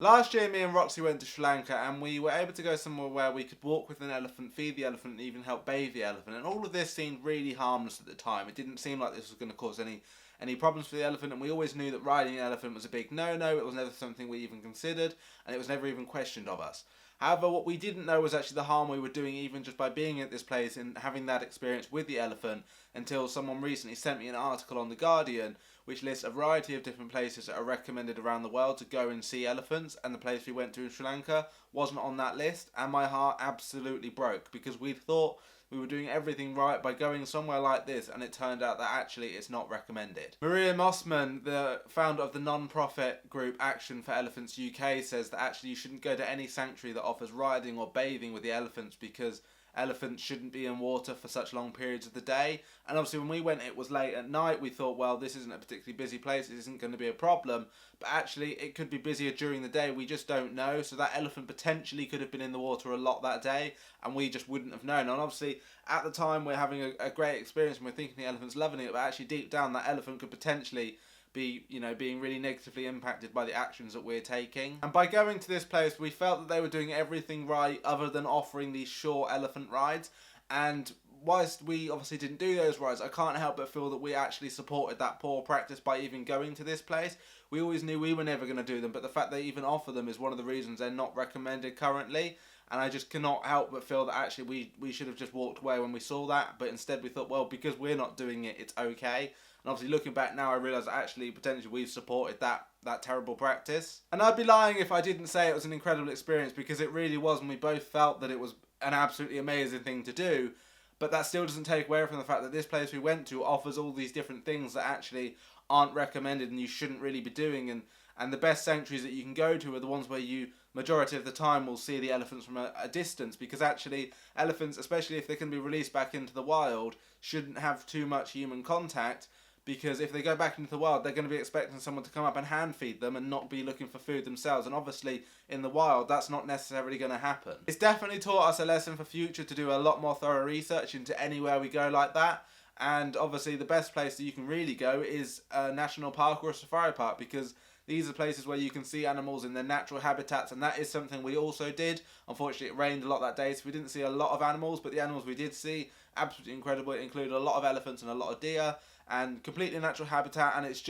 Last year, me and Roxy went to Sri Lanka and we were able to go somewhere where we could walk with an elephant, feed the elephant, and even help bathe the elephant. And all of this seemed really harmless at the time. It didn't seem like this was going to cause any problems for the elephant, and we always knew that riding an elephant was a big no-no. It was never something we even considered, and it was never even questioned of us. However, what we didn't know was actually the harm we were doing even just by being at this place and having that experience with the elephant, until someone recently sent me an article on The Guardian which lists a variety of different places that are recommended around the world to go and see elephants, and the place we went to in Sri Lanka wasn't on that list, and my heart absolutely broke because we thought we were doing everything right by going somewhere like this, and it turned out that actually it's not recommended. Maria Mossman, the founder of the non-profit group Action for Elephants UK, says that actually you shouldn't go to any sanctuary that offers riding or bathing with the elephants because elephants shouldn't be in water for such long periods of the day. And obviously when we went, it was late at night. We thought, well, this isn't a particularly busy place, it isn't going to be a problem. But actually it could be busier during the day, we just don't know. So that elephant potentially could have been in the water a lot that day, and we just wouldn't have known. And obviously at the time we're having a great experience and we're thinking the elephant's loving it, but actually deep down that elephant could potentially be, being really negatively impacted by the actions that we're taking. And by going to this place, we felt that they were doing everything right other than offering these short elephant rides. And whilst we obviously didn't do those rides, I can't help but feel that we actually supported that poor practice by even going to this place. We always knew we were never going to do them, but the fact they even offer them is one of the reasons they're not recommended currently. And I just cannot help but feel that actually we should have just walked away when we saw that, but instead we thought, well, because we're not doing it, it's okay. And obviously looking back now, I realise that actually potentially we've supported that terrible practice. And I'd be lying if I didn't say it was an incredible experience, because it really was, and we both felt that it was an absolutely amazing thing to do. But that still doesn't take away from the fact that this place we went to offers all these different things that actually aren't recommended and you shouldn't really be doing. And the best sanctuaries that you can go to are the ones where you, majority of the time, will see the elephants from a distance, because actually elephants, especially if they can be released back into the wild, shouldn't have too much human contact, because if they go back into the wild, they're going to be expecting someone to come up and hand feed them and not be looking for food themselves. And obviously, in the wild, that's not necessarily going to happen. It's definitely taught us a lesson for future to do a lot more thorough research into anywhere we go like that. And obviously, the best place that you can really go is a national park or a safari park, because these are places where you can see animals in their natural habitats, and that is something we also did. Unfortunately, it rained a lot that day, so we didn't see a lot of animals, but the animals we did see, absolutely incredible. It included a lot of elephants and a lot of deer, and completely natural habitat, and it's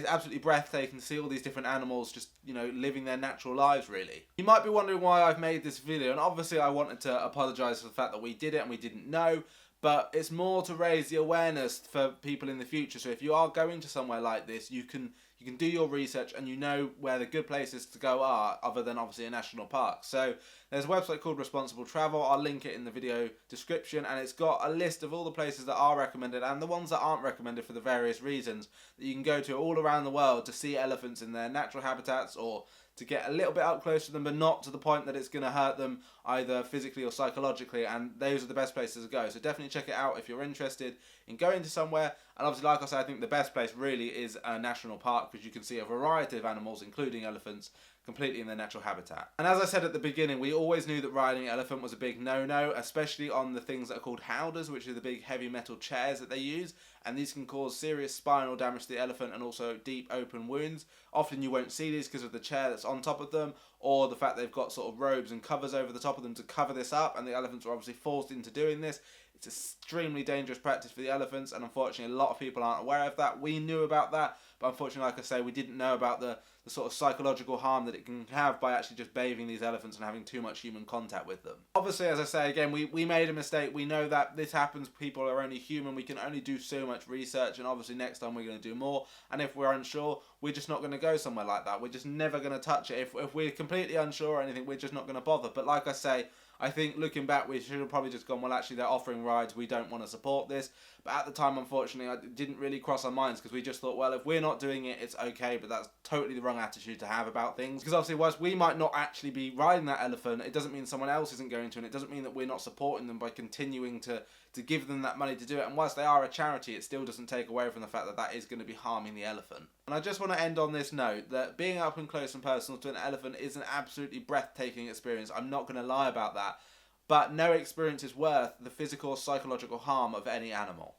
absolutely breathtaking to see all these different animals just, living their natural lives, really. You might be wondering why I've made this video, and obviously I wanted to apologise for the fact that we did it and we didn't know, but it's more to raise the awareness for people in the future. So if you are going to somewhere like this, you can do your research and you know where the good places to go are, other than obviously a national park. So there's a website called Responsible Travel. I'll link it in the video description, and it's got a list of all the places that are recommended and the ones that aren't recommended for the various reasons that you can go to all around the world to see elephants in their natural habitats, or to get a little bit up close to them, but not to the point that it's going to hurt them either physically or psychologically, and those are the best places to go. So definitely check it out if you're interested in going to somewhere. And obviously, like I said, I think the best place really is a national park, because you can see a variety of animals, including elephants, completely in their natural habitat. And as I said at the beginning, we always knew that riding an elephant was a big no-no, especially on the things that are called howdahs, which are the big heavy metal chairs that they use, and these can cause serious spinal damage to the elephant and also deep open wounds. Often you won't see these because of the chair that's on top of them, or the fact they've got sort of robes and covers over the top of them to cover this up, and the elephants are obviously forced into doing this. It's extremely dangerous practice for the elephants, and unfortunately a lot of people aren't aware of that. We knew about that, but unfortunately, like I say, we didn't know about the sort of psychological harm that it can have by actually just bathing these elephants and having too much human contact with them. Obviously, as I say again, we made a mistake. We know that this happens. People are only human. We can only do so much research, and obviously next time we're going to do more. And if we're unsure, we're just not going to go somewhere like that. We're just never going to touch it. If we're completely unsure or anything, we're just not going to bother. But like I say, I think looking back, we should have probably just gone, well, actually, they're offering rides, we don't want to support this. But at the time, unfortunately, it didn't really cross our minds, because we just thought, well, if we're not doing it, it's okay. But that's totally the wrong attitude to have about things. Because obviously, whilst we might not actually be riding that elephant, it doesn't mean someone else isn't going to, and it doesn't mean that we're not supporting them by continuing to give them that money to do it. And whilst they are a charity, it still doesn't take away from the fact that that is going to be harming the elephant. And I just want to end on this note, that being up and close and personal to an elephant is an absolutely breathtaking experience. I'm not going to lie about that. But no experience is worth the physical or psychological harm of any animal.